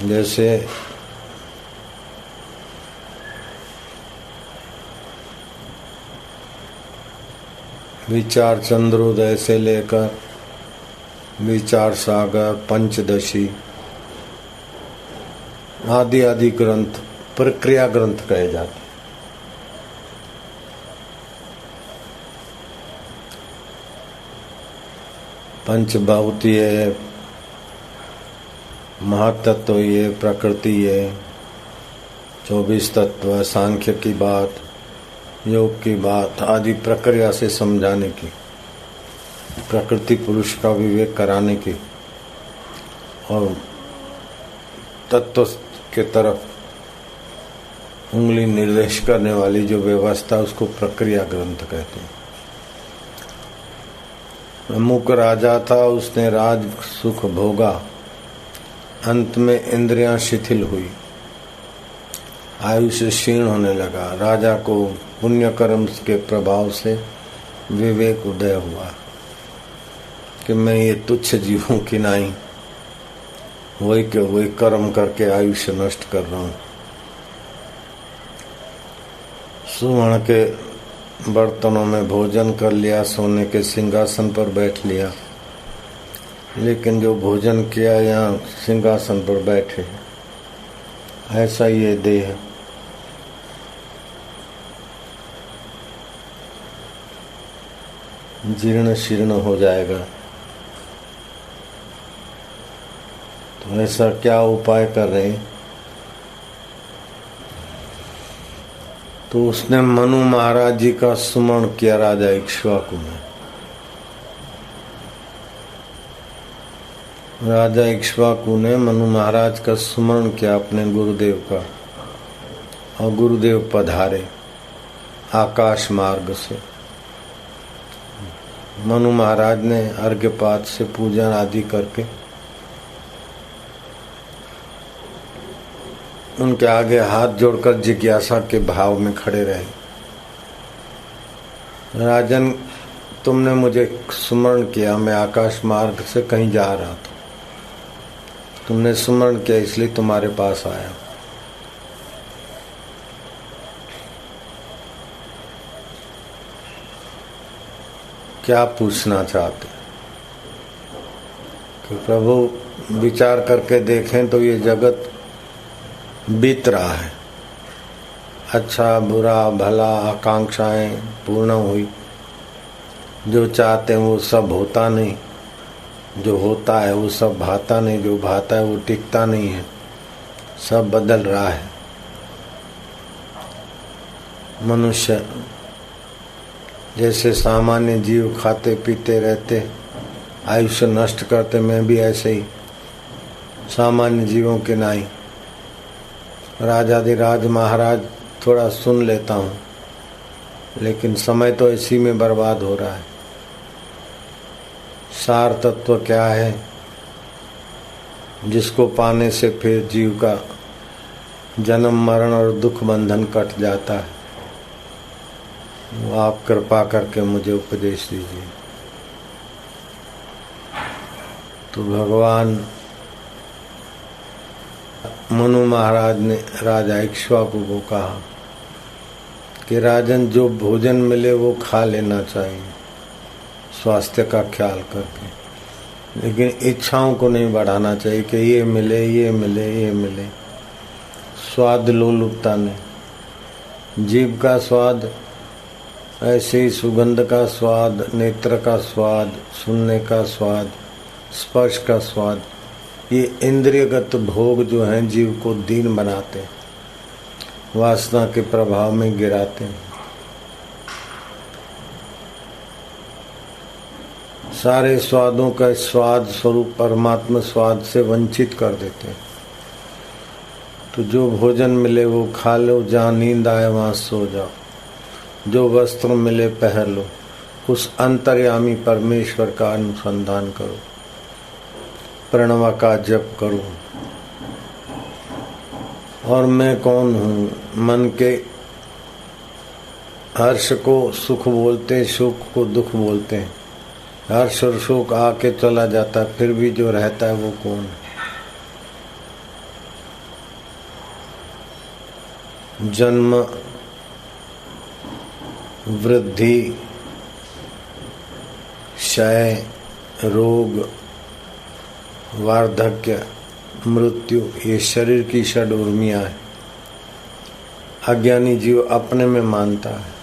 जैसे विचार चंद्रोदय से लेकर विचार सागर, पंचदशी आदि आदि ग्रंथ प्रक्रिया ग्रंथ कहे जाते। पंचभौतीय, महातत्व, ये प्रकृति है, 24 तत्व, सांख्य की बात, योग की बात आदि प्रक्रिया से समझाने की, प्रकृति पुरुष का विवेक कराने की और तत्व के तरफ उंगली निर्देश करने वाली जो व्यवस्था उसको प्रक्रिया ग्रंथ कहते हैं। प्रमुख राजा था, उसने राज सुख भोगा, अंत में इंद्रियां शिथिल हुई, आयुष्य क्षीण होने लगा। राजा को पुण्य कर्म के प्रभाव से विवेक उदय हुआ कि मैं ये तुच्छ जीव हूं कि नहीं, वही के वही कर्म करके आयुष्य नष्ट कर रहा हूं। सुवर्ण के बर्तनों में भोजन कर लिया, सोने के सिंहासन पर बैठ लिया, लेकिन जो भोजन किया यहाँ सिंहासन पर बैठे, ऐसा ये देह जीर्ण शीर्ण हो जाएगा। तो ऐसा क्या उपाय कर रहे हैं? तो उसने मनु महाराज जी का स्मरण किया, राजा इक्ष्वाकु ने। राजा इक्ष्वाकु ने मनु महाराज का स्मरण किया अपने गुरुदेव का, और गुरुदेव पधारे आकाश मार्ग से। मनु महाराज ने अर्घ्यपात से पूजन आदि करके उनके आगे हाथ जोड़कर जिज्ञासा के भाव में खड़े रहे। राजन, तुमने मुझे स्मरण किया, मैं आकाश मार्ग से कहीं जा रहा था, तुमने स्मरण किया इसलिए तुम्हारे पास आया। क्या पूछना चाहते? कि प्रभु विचार करके देखें तो ये जगत बीत रहा है, अच्छा बुरा भला आकांक्षाएं पूर्ण हुई, जो चाहते हैं वो सब होता नहीं, जो होता है वो सब भाता नहीं, जो भाता है वो टिकता नहीं है, सब बदल रहा है। मनुष्य जैसे सामान्य जीव खाते पीते रहते, आयुष्य नष्ट करते, मैं भी ऐसे ही सामान्य जीवों के नहीं। राजाधिराज महाराज थोड़ा सुन लेता हूँ, लेकिन समय तो इसी में बर्बाद हो रहा है। सार तत्व क्या है जिसको पाने से फिर जीव का जन्म मरण और दुख बंधन कट जाता है? वो आप कृपा करके मुझे उपदेश दीजिए। तो भगवान मनु महाराज ने राजा इक्ष्वाकु को कहा कि राजन, जो भोजन मिले वो खा लेना चाहिए स्वास्थ्य का ख्याल करके, लेकिन इच्छाओं को नहीं बढ़ाना चाहिए कि ये मिले ये मिले ये मिले। स्वाद लोलुपता नहीं, जीव का स्वाद ऐसे ही सुगंध का स्वाद, नेत्र का स्वाद, सुनने का स्वाद, स्पर्श का स्वाद, ये इंद्रियगत भोग जो हैं जीव को दीन बनाते, वासना के प्रभाव में गिराते हैं। सारे स्वादों का स्वाद स्वरूप परमात्मा स्वाद से वंचित कर देते हैं। तो जो भोजन मिले वो खा लो, जहाँ नींद आए वहाँ सो जाओ, जो वस्त्र मिले पहन लो, उस अंतर्यामी परमेश्वर का अनुसंधान करो, प्रणव का जप करो। और मैं कौन हूँ? मन के हर्ष को सुख बोलते, सुख को दुख बोलते हैं। हर्ष और सुख आके चला जाता है, फिर भी जो रहता है वो कौन है? जन्म, वृद्धि, क्षय, रोग, वार्धक्य, मृत्यु, ये शरीर की षड उर्मियां है। अज्ञानी जीव अपने में मानता है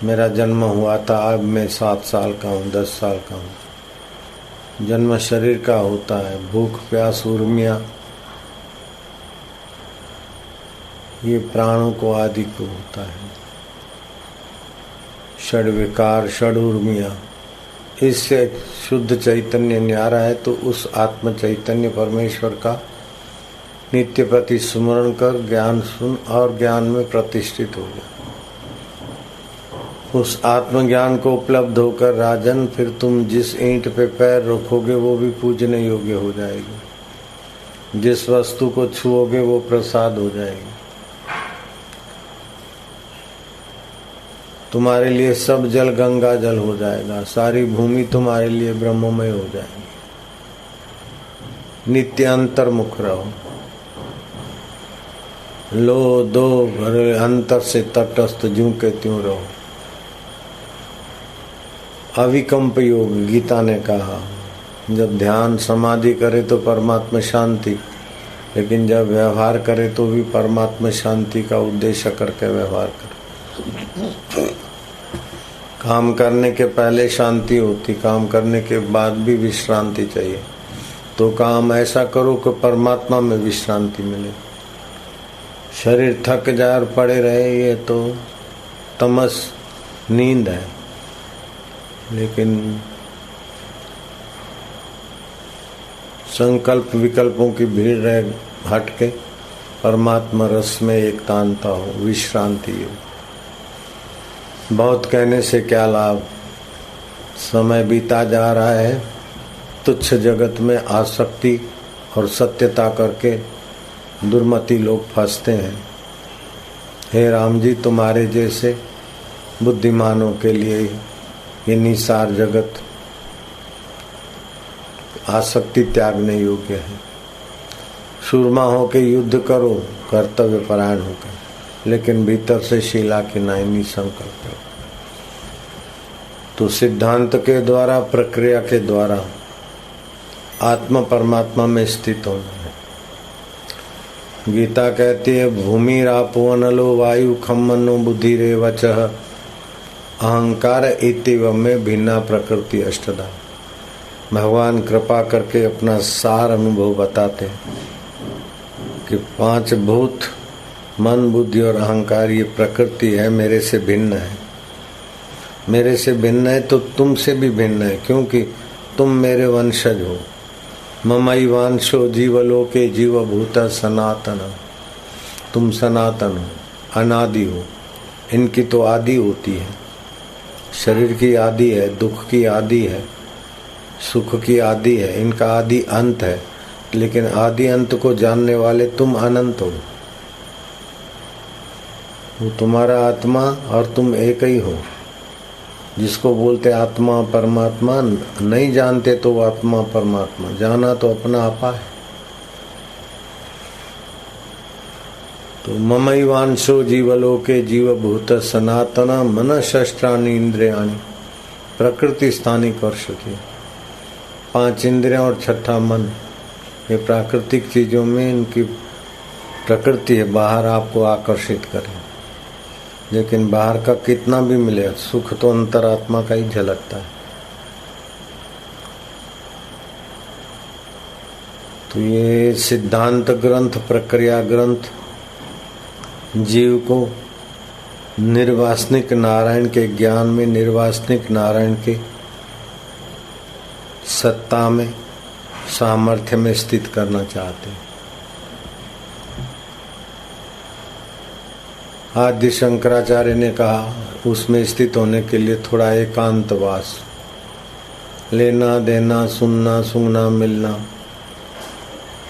मेरा जन्म हुआ था, अब मैं 7 साल का हूँ, 10 साल का हूँ। जन्म शरीर का होता है। भूख प्यास उर्मियां ये प्राणों को आदि को होता है। षड विकार, षड उर्मियां, इससे शुद्ध चैतन्य न्यारा है तो उस आत्म चैतन्य परमेश्वर का नित्य प्रति स्मरण कर ज्ञान सुन और ज्ञान में प्रतिष्ठित हो गया। उस आत्मज्ञान को उपलब्ध होकर राजन फिर तुम जिस ईंट पे पैर रखोगे वो भी पूजने योग्य हो जाएगी। जिस वस्तु को छुओगे वो प्रसाद हो जाएगी। तुम्हारे लिए सब जल गंगा जल हो जाएगा। सारी भूमि तुम्हारे लिए ब्रह्ममय हो जाएगी। नित्य अंतर्मुख रहो। लो दो भरे अंतर से तटस्थ ज्यों के त्यों रहो। अविकल्प योग गीता ने कहा। जब ध्यान समाधि करे तो परमात्मा शांति, लेकिन जब व्यवहार करे तो भी परमात्मा शांति का उद्देश्य करके व्यवहार करे। काम करने के पहले शांति होती, काम करने के बाद भी विश्रांति चाहिए। तो काम ऐसा करो कि परमात्मा में विश्रांति मिले। शरीर थक जाए और पड़े रहे, ये तो तमस नींद है। लेकिन संकल्प विकल्पों की भीड़ रहे, हट के परमात्मा रस में एकतानता हो, विश्रांति हो। बहुत कहने से क्या लाभ। समय बीता जा रहा है, तुच्छ जगत में आसक्ति और सत्यता करके दुर्मति लोग फंसते हैं। हे राम जी, तुम्हारे जैसे बुद्धिमानों के लिए ये निसार जगत आसक्ति त्यागने योग्य है। सूरमा होके युद्ध करो, कर्तव्य परायण होकर, लेकिन भीतर से शीला की नाई संकल्प। तो सिद्धांत के द्वारा, प्रक्रिया के द्वारा आत्मा परमात्मा में स्थित होना है। गीता कहती है भूमि रापो अनलो वायु खम मनो बुद्धि रे वचः अहंकार इतिव में भिन्ना प्रकृति अष्टधा। भगवान कृपा करके अपना सार अनुभव बताते कि 5 भूत मन बुद्धि और अहंकार ये प्रकृति है, मेरे से भिन्न है। मेरे से भिन्न है तो तुमसे भी भिन्न है, क्योंकि तुम मेरे वंशज हो। ममई वांशो जीवलोके जीवभूत सनातन। तुम सनातन हो, अनादि हो। इनकी तो आदि होती है। शरीर की आदि है, दुख की आदि है, सुख की आदि है, इनका आदि अंत है। लेकिन आदि अंत को जानने वाले तुम अनंत हो। वो तुम्हारा आत्मा और तुम एक ही हो। जिसको बोलते आत्मा परमात्मा, नहीं जानते तो वो आत्मा परमात्मा, जाना तो अपना आपा है। तो ममैवांशो जीवलोके जीवभूत सनातन मन शस्त्राणि इंद्रियाणि। प्रकृति स्थानिक कर्षति। 5 इंद्रियां और 6ठा मन। ये प्राकृतिक चीजों में इनकी प्रकृति है, बाहर आपको आकर्षित करे। लेकिन बाहर का कितना भी मिले, सुख तो अंतरात्मा का ही झलकता है। तो ये सिद्धांत ग्रंथ, प्रक्रिया ग्रंथ जीव को निर्वासनिक नारायण के ज्ञान में, निर्वासनिक नारायण के सत्ता में, सामर्थ्य में स्थित करना चाहते हैं। आदि शंकराचार्य ने कहा उसमें स्थित होने के लिए थोड़ा एकांतवास, लेना देना, सुनना सूंघना मिलना,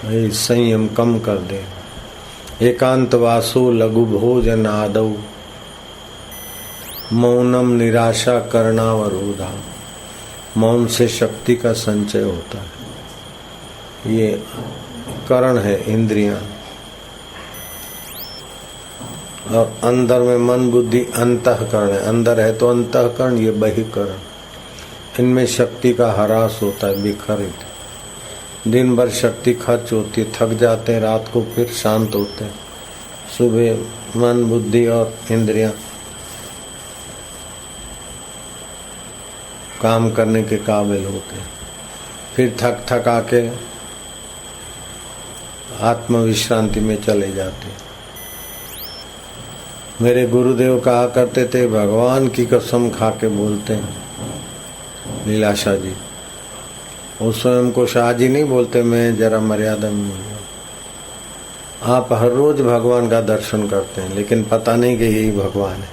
संयम कम कर दे। एकांतवासो लघु भोजन आदौ मौनम निराशा करणावरोधा। मौन से शक्ति का संचय होता है। ये करण है, इंद्रियां। और अंदर में मन बुद्धि अंतःकरण है। अंदर है तो अंतःकरण, ये बहिकरण। इनमें शक्ति का ह्रास होता है, बिखरित। दिन भर शक्ति खर्च होती है, थक जाते हैं, रात को फिर शांत होते हैं। सुबह मन बुद्धि और इंद्रियां काम करने के काबिल होते हैं, फिर थक थका के आत्म विश्रांति में चले जाते हैं। मेरे गुरुदेव कहा करते थे, भगवान की कसम खा के बोलते हैं लीलाशाह जी। वो स्वयं को शाह जी नहीं बोलते, मैं जरा मर्यादा में हूँ। आप हर रोज भगवान का दर्शन करते हैं, लेकिन पता नहीं कि यही भगवान है।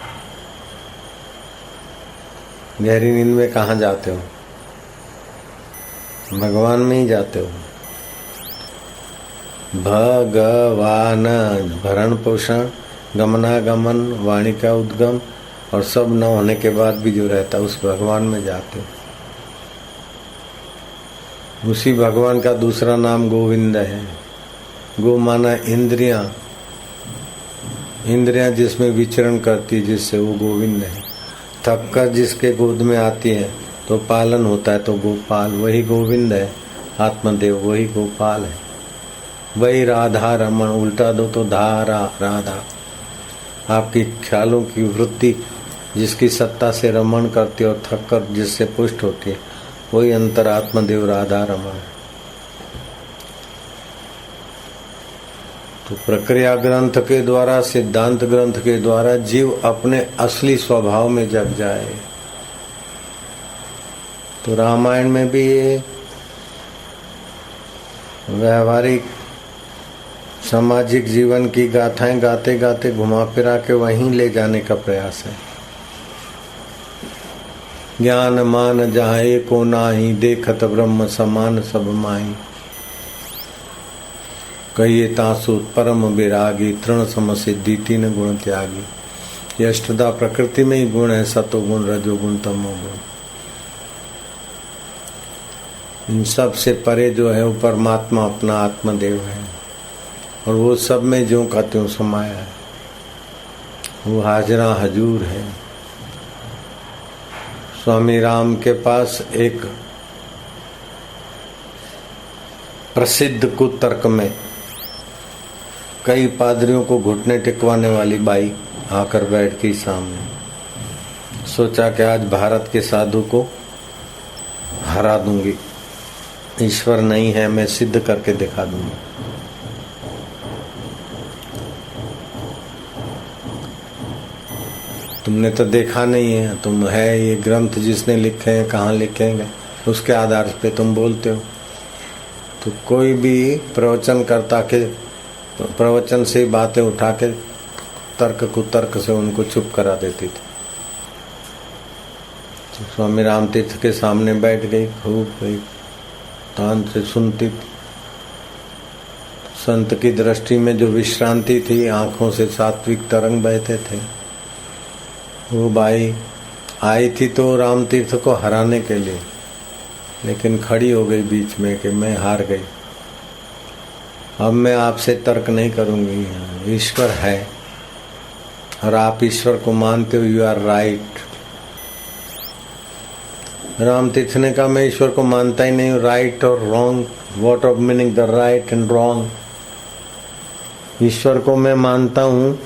गहरी नींद में कहाँ जाते हो? भगवान में ही जाते हो। भगवान भरण पोषण गमनागमन वाणी का उद्गम और सब न होने के बाद भी जो रहता है, उस भगवान में जाते हो। उसी भगवान का दूसरा नाम गोविंद है। गो माना इंद्रियां, इंद्रियां जिसमें विचरण करती है, जिससे वो गोविंद है। थक कर जिसके गोद में आती है तो पालन होता है, तो गोपाल वही गोविंद है। आत्मदेव वही गोपाल है, वही राधा रमन। उल्टा दो तो धारा राधा। आपकी ख्यालों की वृत्ति जिसकी सत्ता से रमण करती है और थक कर जिससे पुष्ट होती है, वही अंतरात्मदेव राधा रमण। तो प्रक्रिया ग्रंथ के द्वारा, सिद्धांत ग्रंथ के द्वारा जीव अपने असली स्वभाव में जग जाए। तो रामायण में भी ये व्यवहारिक सामाजिक जीवन की गाथाएं गाते गाते घुमा फिरा के वहीं ले जाने का प्रयास है। ज्ञान मान जहाँ एको नाही, देखत ब्रह्म समान सब माही। कहिए तासु परम विरागी, तृण सम सिद्धि तीन गुण त्यागी। ये अष्टदा प्रकृति में ही गुण है, सतोगुण रजोगुण तमोगुण। इन सब से परे जो है वो परमात्मा अपना आत्मदेव है, और वो सब में जो का त्यों समाया है। वो हाजरा हजूर है। स्वामी राम के पास एक प्रसिद्ध कुतर्क में कई पादरियों को घुटने टिकवाने वाली बाई आकर बैठ गई सामने। सोचा कि आज भारत के साधु को हरा दूंगी। ईश्वर नहीं है, मैं सिद्ध करके दिखा दूंगी। तुमने तो देखा नहीं है, तुम है ये ग्रंथ जिसने लिखे हैं, कहाँ लिखेंगे, उसके आधार पे तुम बोलते हो। तो कोई भी प्रवचन करता के प्रवचन से बातें उठा के तर्क कुतर्क से उनको चुप करा देती थी। तो स्वामी राम तीर्थ के सामने बैठ गई, खूब तान से सुनती। संत की दृष्टि में जो विश्रांति थी, आंखों से सात्विक तरंग बहते थे। वो बाई आई थी तो राम तीर्थ को हराने के लिए, लेकिन खड़ी हो गई बीच में कि मैं हार गई, अब मैं आपसे तर्क नहीं करूंगी। ईश्वर है और आप ईश्वर को मानते हो, यू आर राइट। राम तीर्थ ने कहा मैं ईश्वर को मानता ही नहीं हूँ। राइट और wrong, what of meaning the right and wrong. ईश्वर को मैं मानता हूँ,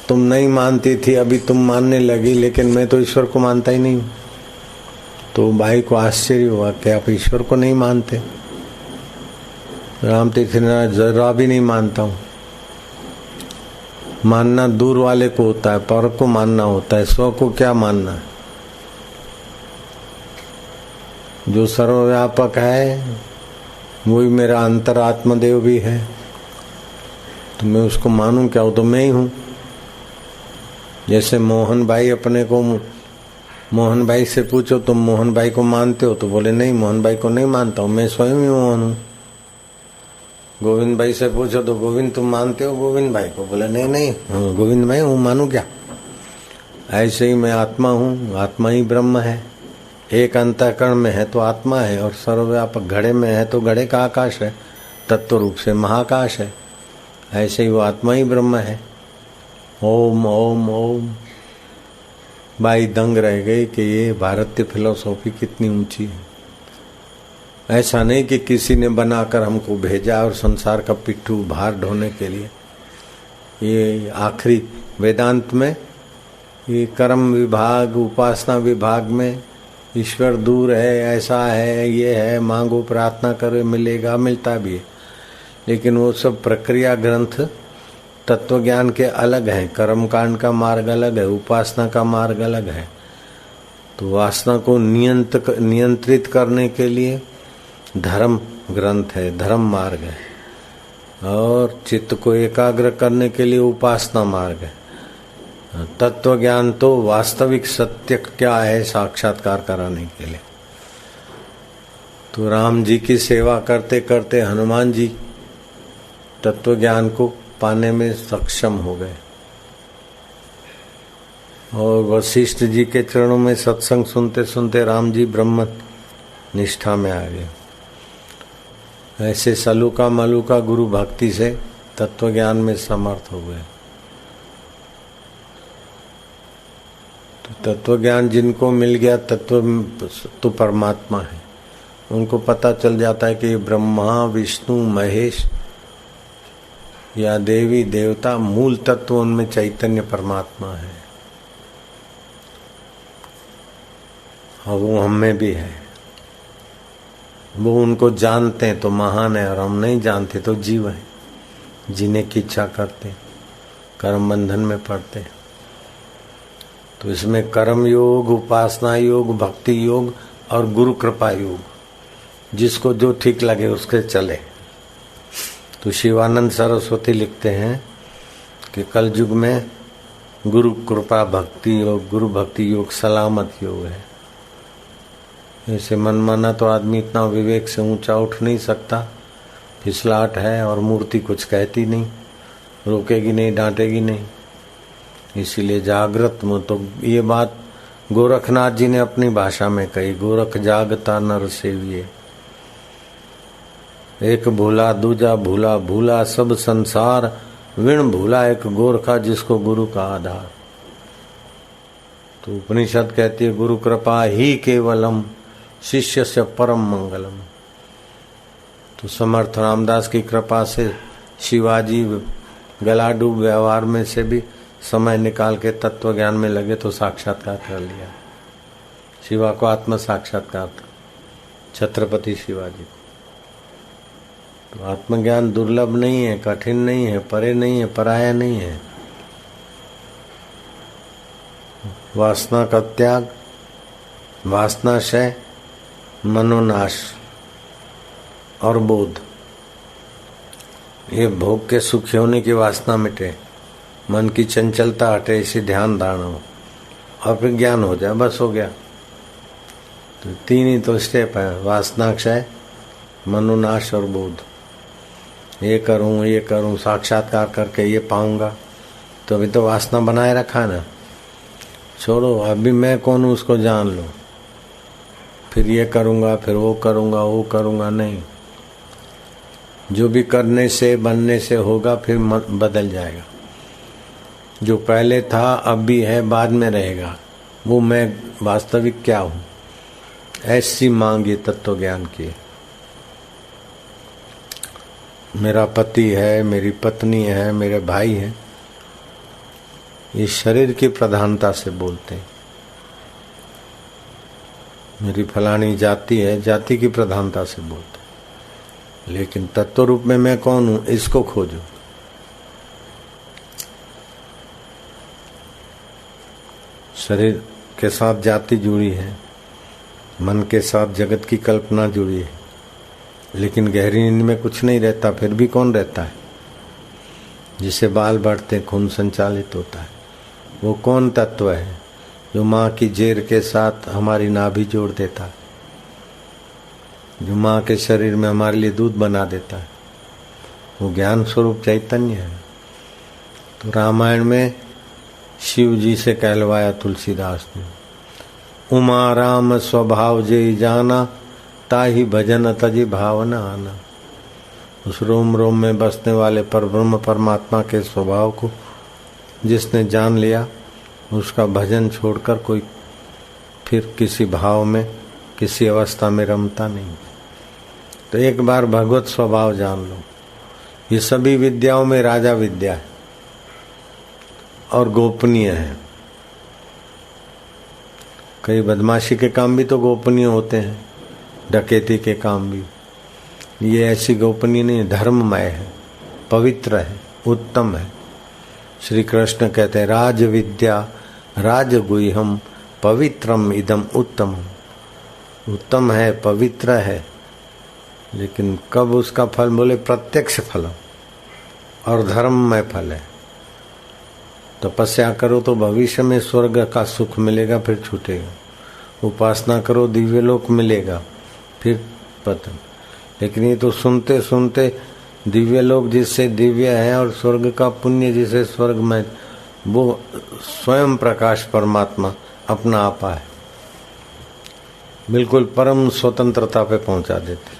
तुम नहीं मानती थी, अभी तुम मानने लगी, लेकिन मैं तो ईश्वर को मानता ही नहीं हूँ। तो भाई को आश्चर्य हुआ कि आप ईश्वर को नहीं मानते। राम तीर्थ ने जरा भी नहीं मानता हूँ। मानना दूर वाले को होता है, पर को मानना होता है, स्व को क्या मानना है। जो सर्वव्यापक है वही मेरा अंतरात्मदेव भी है, तो मैं उसको मानूं क्या? वो तो मैं ही हूँ। जैसे मोहन भाई अपने को, मोहन भाई से पूछो तुम मोहन भाई को मानते हो, तो बोले नहीं, मोहन भाई को नहीं मानता हूँ, मैं स्वयं ही मोहन हूँ। गोविंद भाई से पूछो तो गोविंद तुम मानते हो गोविंद भाई को, बोले नहीं नहीं गोविंद भाई हूँ, मानू क्या? ऐसे ही मैं आत्मा हूँ, आत्मा ही ब्रह्म है। एक अंतःकरण में है तो आत्मा है, और सर्वव्यापक घड़े में है तो घड़े का आकाश है, तत्व रूप से महाकाश है। ऐसे ही वो आत्मा ही ब्रह्म है। ओम ओम ओम। बाई दंग रह गई कि ये भारतीय फिलोसॉफी कितनी ऊंची है। ऐसा नहीं कि किसी ने बनाकर हमको भेजा और संसार का पिट्ठू भार ढोने के लिए। ये आखिरी वेदांत में ये कर्म विभाग उपासना विभाग में ईश्वर दूर है, ऐसा है, ये है, मांगो प्रार्थना करो मिलेगा, मिलता भी है। लेकिन वो सब प्रक्रिया ग्रंथ तत्व ज्ञान के अलग हैं। कर्म कांड का मार्ग अलग है, उपासना का मार्ग अलग है। तो वासना को नियंत्रित करने के लिए धर्म ग्रंथ है, धर्म मार्ग है, और चित्त को एकाग्र करने के लिए उपासना मार्ग है। तत्व ज्ञान तो वास्तविक सत्य क्या है साक्षात्कार कराने के लिए। तो राम जी की सेवा करते करते हनुमान जी तत्व ज्ञान को पाने में सक्षम हो गए और वशिष्ठ जी के चरणों में सत्संग सुनते सुनते राम जी ब्रह्म निष्ठा में आ गए। ऐसे सलूका मलूका गुरु भक्ति से तत्व ज्ञान में समर्थ हो गए। तत्व ज्ञान जिनको मिल गया, तत्व तो परमात्मा है, उनको पता चल जाता है कि ब्रह्मा विष्णु महेश या देवी देवता मूल तत्व उनमें चैतन्य परमात्मा है और वो हम में भी है। वो उनको जानते हैं तो महान है और हम नहीं जानते तो जीव है, जीने की इच्छा करते, कर्म बंधन में पड़ते। तो इसमें कर्म योग, उपासना योग, भक्ति योग और गुरु कृपा योग, जिसको जो ठीक लगे उसके चले। तो शिवानंद सरस्वती लिखते हैं कि कल युग में गुरु कृपा भक्ति योग, गुरु भक्ति योग सलामत योग है। ऐसे मनमाना तो आदमी इतना विवेक से ऊंचा उठ नहीं सकता, फिसलाहट है और मूर्ति कुछ कहती नहीं, रोकेगी नहीं, डांटेगी नहीं। इसीलिए जागृत में तो ये बात गोरखनाथ जी ने अपनी भाषा में कही, गोरख जागता नर सेविये, एक भूला दूजा भूला, भूला सब संसार, विण भूला एक गोरखा जिसको गुरु का आधार। तो उपनिषद कहती है गुरु कृपा ही केवलम शिष्य से परम मंगलम। तो समर्थ रामदास की कृपा से शिवाजी गलाडूब व्यवहार में से भी समय निकाल के तत्व ज्ञान में लगे तो साक्षात्कार कर लिया। शिवा को आत्म साक्षात्कार था, छत्रपति शिवाजी को। तो आत्मज्ञान दुर्लभ नहीं है, कठिन नहीं है, परे नहीं है, पराया नहीं है। वासना का त्याग, वासनाशय, मनोनाश और बोध, ये भोग के सुखी होने की वासना मिटे, मन की चंचलता हटे, इसे ध्यान धारणा हो और फिर ज्ञान हो जाए, बस हो गया। तो तीन ही तो स्टेप है, वासनाक्षय, मनोनाश और बोध। ये करूं साक्षात्कार करके ये पाऊंगा, तो अभी तो वासना बनाए रखा ना, छोड़ो, अभी मैं कौन हूं उसको जान लो। फिर ये करूंगा, फिर वो करूंगा, नहीं। जो भी करने से बनने से होगा फिर बदल जाएगा। जो पहले था अब भी है, बाद में रहेगा, वो मैं वास्तविक क्या हूं, ऐसी मांग ये तत्व ज्ञान की। मेरा पति है, मेरी पत्नी है, मेरे भाई हैं, ये शरीर की प्रधानता से बोलते हैं। मेरी फलानी जाति है, जाति की प्रधानता से बोलते हैं। लेकिन तत्व रूप में मैं कौन हूं, इसको खोजो। शरीर के साथ जाति जुड़ी है, मन के साथ जगत की कल्पना जुड़ी है, लेकिन गहरी नींद में कुछ नहीं रहता, फिर भी कौन रहता है? जिसे बाल बढ़ते, खून संचालित होता है, वो कौन तत्व है? जो माँ की जेर के साथ हमारी नाभि जोड़ देता है, जो माँ के शरीर में हमारे लिए दूध बना देता है, वो ज्ञान स्वरूप चैतन्य है। तो रामायण में शिव जी से कहलवाया तुलसीदास ने, उमा राम स्वभाव जे जाना, ताही भजन तजी भावना आना। उस रोम रोम में बसने वाले पर ब्रह्म परमात्मा के स्वभाव को जिसने जान लिया उसका भजन छोड़कर कोई फिर किसी भाव में किसी अवस्था में रमता नहीं। तो एक बार भगवत स्वभाव जान लो। ये सभी विद्याओं में राजा विद्या है और गोपनीय है। कई बदमाशी के काम भी तो गोपनीय होते हैं, डकैती के काम भी। ये ऐसी गोपनीय नहीं, धर्ममय है, पवित्र है, उत्तम है। श्री कृष्ण कहते हैं राज विद्या राजगुह्यम पवित्रम इदम उत्तम। उत्तम है, पवित्र है, लेकिन कब उसका फल? बोले प्रत्यक्ष फल और धर्ममय फल है। तपस्या करो तो भविष्य में स्वर्ग का सुख मिलेगा, फिर छूटेगा। उपासना करो दिव्य लोक मिलेगा, फिर पतन। लेकिन ये तो सुनते सुनते दिव्य लोक जिससे दिव्य है और स्वर्ग का पुण्य जिसे स्वर्ग में, वो स्वयं प्रकाश परमात्मा अपना आपा है, बिल्कुल परम स्वतंत्रता पे पहुंचा देते।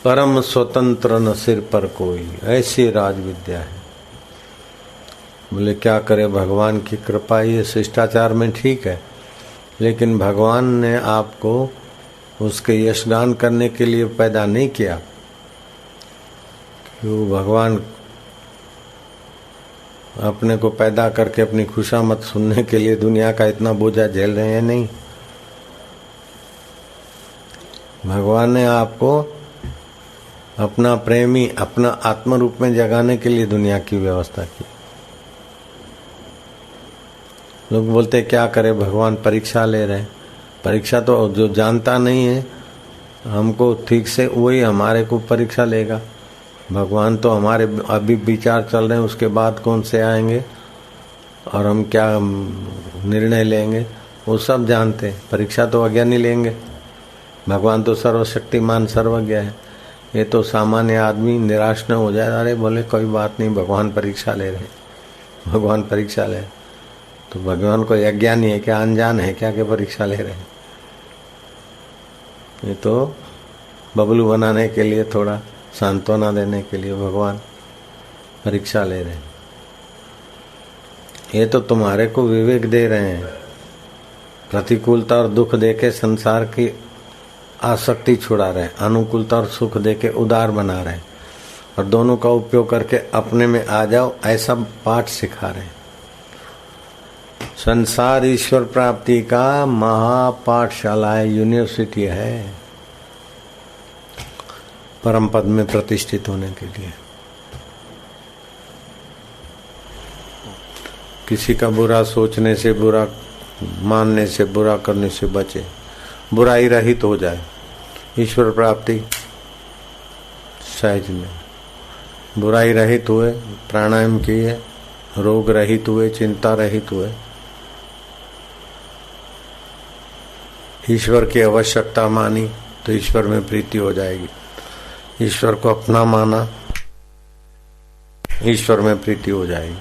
परम स्वतंत्र न सिर पर कोई, ऐसी राज विद्या है। बोले क्या करे, भगवान की कृपा। ये शिष्टाचार में ठीक है, लेकिन भगवान ने आपको उसके यशगान करने के लिए पैदा नहीं किया। क्यों? भगवान अपने को पैदा करके अपनी खुशामद सुनने के लिए दुनिया का इतना बोझा झेल रहे हैं? नहीं। भगवान ने आपको अपना प्रेमी, अपना आत्म रूप में जगाने के लिए दुनिया की व्यवस्था की। लोग बोलते क्या करे, भगवान परीक्षा ले रहे हैं। परीक्षा तो जो जानता नहीं है हमको ठीक से, वही हमारे को परीक्षा लेगा। भगवान तो हमारे अभी विचार चल रहे हैं, उसके बाद कौन से आएंगे और हम क्या निर्णय लेंगे वो सब जानते हैं। परीक्षा तो अज्ञानी लेंगे, भगवान तो सर्वशक्तिमान सर्वज्ञ है। ये तो सामान्य आदमी निराश न हो जाए, अरे बोले कोई बात नहीं, भगवान परीक्षा ले रहे, भगवान परीक्षा ले। तो भगवान को अज्ञानी है क्या, अनजान है क्या कि परीक्षा ले रहे हैं? ये तो बबलू बनाने के लिए, थोड़ा सांत्वना देने के लिए भगवान परीक्षा ले रहे हैं। ये तो तुम्हारे को विवेक दे रहे हैं, प्रतिकूलता और दुख देके संसार की आसक्ति छुड़ा रहे हैं, अनुकूलता और सुख देके उदार बना रहे हैं, और दोनों का उपयोग करके अपने में आ जाओ ऐसा पाठ सिखा रहे हैं। संसार ईश्वर प्राप्ति का महापाठशाला है, यूनिवर्सिटी है, परम पद में प्रतिष्ठित होने के लिए। किसी का बुरा सोचने से, बुरा मानने से, बुरा करने से बचे, बुराई रहित हो जाए, ईश्वर प्राप्ति सहज में। बुराई रहित हुए, प्राणायाम किए, रोग रहित हुए, चिंता रहित हुए, ईश्वर की आवश्यकता मानी तो ईश्वर में प्रीति हो जाएगी। ईश्वर को अपना माना, ईश्वर में प्रीति हो जाएगी,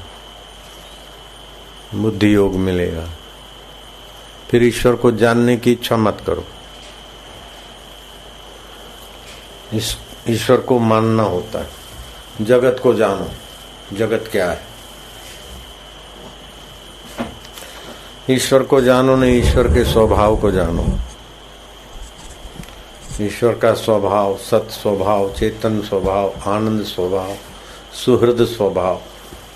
बुद्धि योग मिलेगा। फिर ईश्वर को जानने की इच्छा मत करो, इस ईश्वर को मानना होता है। जगत को जानो, जगत क्या है। ईश्वर को जानो नहीं, ईश्वर के स्वभाव को जानो। ईश्वर का स्वभाव सत स्वभाव, चेतन स्वभाव, आनंद स्वभाव, सुहृद स्वभाव,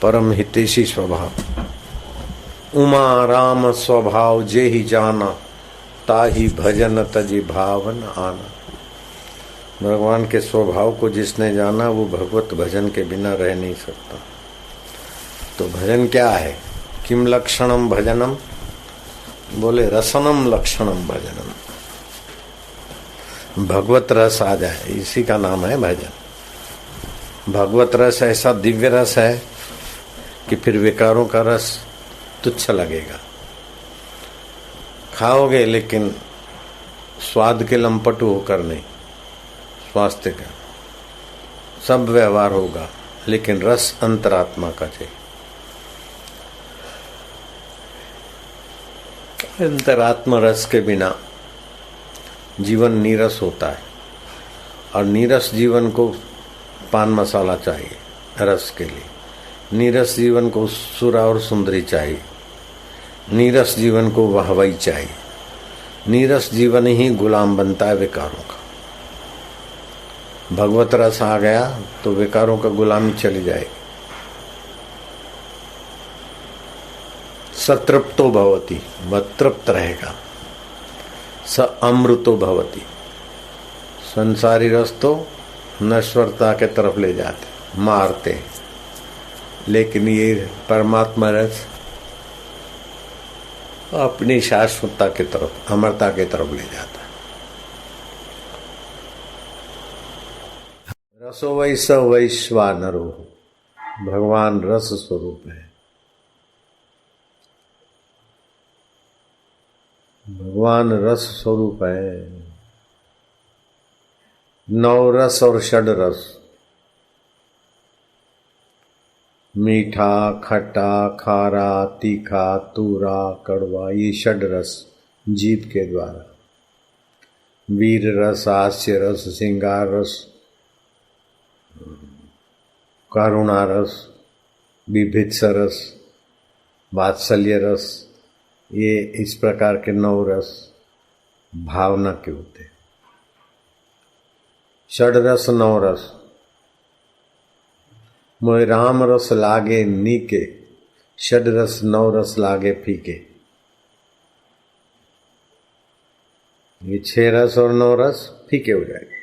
परम हितैषी स्वभाव। उमा राम स्वभाव जे ही जाना, ताही भजन तजी भावन आना। भगवान के स्वभाव को जिसने जाना वो भगवत भजन के बिना रह नहीं सकता। तो भजन क्या है? किम लक्षणम भजनम? बोले रसनम लक्षणम भजनम। भगवत रस आ जाए, इसी का नाम है भजन। भगवत रस ऐसा दिव्य रस है कि फिर विकारों का रस तुच्छ लगेगा। खाओगे लेकिन स्वाद के लंपट होकर नहीं, स्वास्थ्य का सब व्यवहार होगा, लेकिन रस अंतरात्मा का चाहिए। अंतरात्मा रस के बिना जीवन नीरस होता है, और नीरस जीवन को पान मसाला चाहिए रस के लिए। नीरस जीवन को सुरा और सुंदरी चाहिए, नीरस जीवन को वाहवाही चाहिए। नीरस जीवन ही गुलाम बनता है विकारों का। भगवत रस आ गया तो विकारों का गुलामी चली जाएगी। सतृप्तो भवति, वह तृप्त रहेगा। स अमृतो भवति, संसारी रस तो नश्वरता के तरफ ले जाते, मारते, लेकिन ये परमात्मा रस अपनी शाश्वतता की तरफ, अमरता की तरफ ले जाता है। रसो वै स वैश्वानरो, भगवान रस स्वरूप है। भगवान रस स्वरूप है। नौ रस और षड रस, मीठा, खट्टा, खारा, तीखा, तूरा, कड़वा, ये षड रस जीव के द्वारा। वीर रस, हास्य रस, श्रृंगार रस, करुणा रस, विभित्स रस, वात्सल्य रस, ये इस प्रकार के 9 रस भावना के होते हैं। षड रस 9 रस, मोहि राम रस लागे नीके, षड रस 9 रस लागे फीके। ये 6 रस और 9 रस फीके हो जाएंगे।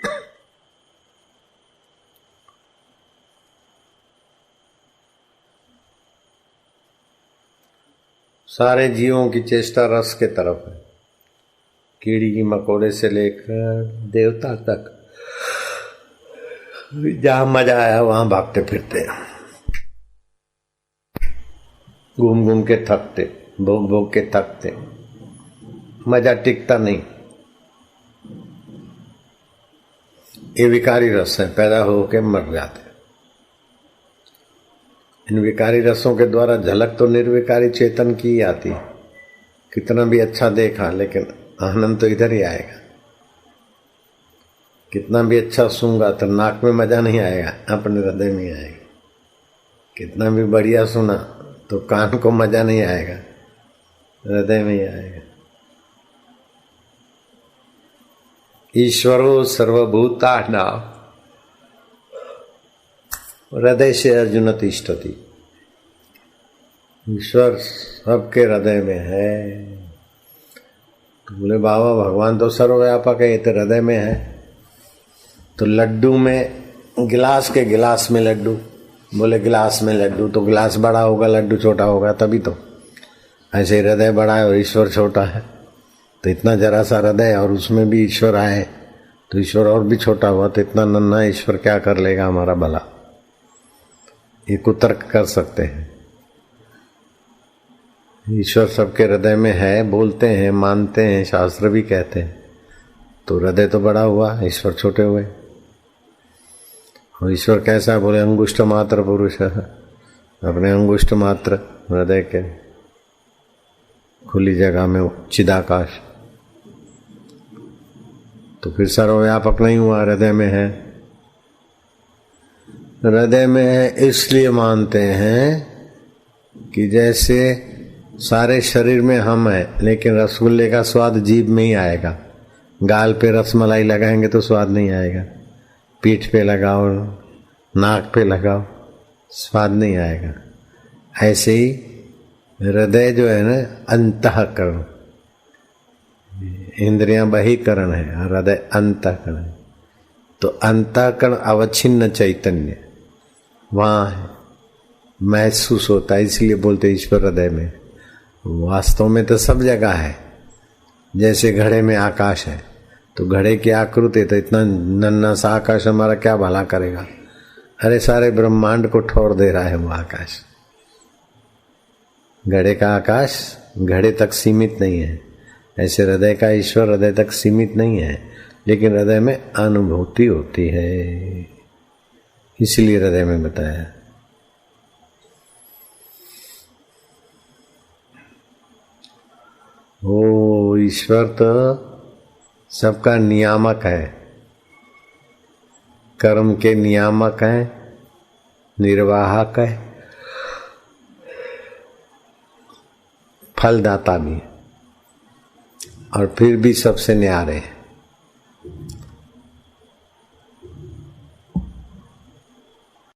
सारे जीवों की चेष्टा रस के तरफ है। कीड़ी की मकोड़े से लेकर देवता तक, जहां मजा आया वहां भागते फिरते, घूम घूम के थकते, भोग भोग के थकते, मजा टिकता नहीं। ये विकारी रस है, पैदा होके मर जाते। इन विकारी रसों के द्वारा झलक तो निर्विकारी चेतन की ही आती है। कितना भी अच्छा देखा, लेकिन आनंद तो इधर ही आएगा। कितना भी अच्छा सूंगा तो नाक में मजा नहीं आएगा, अपने हृदय में आएगा। कितना भी बढ़िया सुना तो कान को मजा नहीं आएगा, हृदय में ही आएगा। ईश्वरो सर्वभूतानां हृदय से अर्जुन तिष्ठति। ईश्वर सबके हृदय में है। तो बोले बाबा भगवान तो सर्वव्यापक है, ये तो हृदय में है। तो लड्डू में, गिलास के गिलास में लड्डू, बोले गिलास में लड्डू तो गिलास बड़ा होगा, लड्डू छोटा होगा, तभी तो। ऐसे हृदय बड़ा है और ईश्वर छोटा है, तो इतना जरा सा हृदय और उसमें भी ईश्वर आए तो ईश्वर और भी छोटा हुआ, तो इतना नन्हा ईश्वर क्या कर लेगा हमारा भला। ये कुतर्क कर सकते हैं। ईश्वर सबके हृदय में है, बोलते हैं, मानते हैं, शास्त्र भी कहते हैं। तो हृदय तो बड़ा हुआ, ईश्वर छोटे हुए। और ईश्वर कैसा, बोले अंगुष्ठ मात्र पुरुष है, अपने अंगुष्ठ मात्र हृदय के खुली जगह में चिदाकाश। तो फिर सर्वव्यापक नहीं हुआ, हृदय में है। हृदय में है इसलिए मानते हैं कि जैसे सारे शरीर में हम हैं, लेकिन रसगुल्ले का स्वाद जीभ में ही आएगा। गाल पे रसमलाई लगाएंगे तो स्वाद नहीं आएगा, पीठ पे लगाओ, नाक पे लगाओ, स्वाद नहीं आएगा। ऐसे ही हृदय जो है ना, अंतःकरण, इंद्रियां बहिकरण है, हृदय अंतःकरण है। तो अंतःकरण अवच्छिन्न चैतन्य वहाँ है, महसूस होता है, इसलिए बोलते ईश्वर हृदय में। वास्तव में तो सब जगह है। जैसे घड़े में आकाश है, तो घड़े की आकृति, तो इतना नन्हा सा आकाश हमारा क्या भला करेगा। अरे सारे ब्रह्मांड को ठोर दे रहा है वो आकाश। घड़े का आकाश घड़े तक सीमित नहीं है, ऐसे हृदय का ईश्वर हृदय तक सीमित नहीं है, लेकिन हृदय में अनुभूति होती है, इसलिए हृदय में बताया। ओ ईश्वर तो सबका नियामक है, कर्म के नियामक है, निर्वाहक है, फलदाता भी और फिर भी सबसे न्यारे।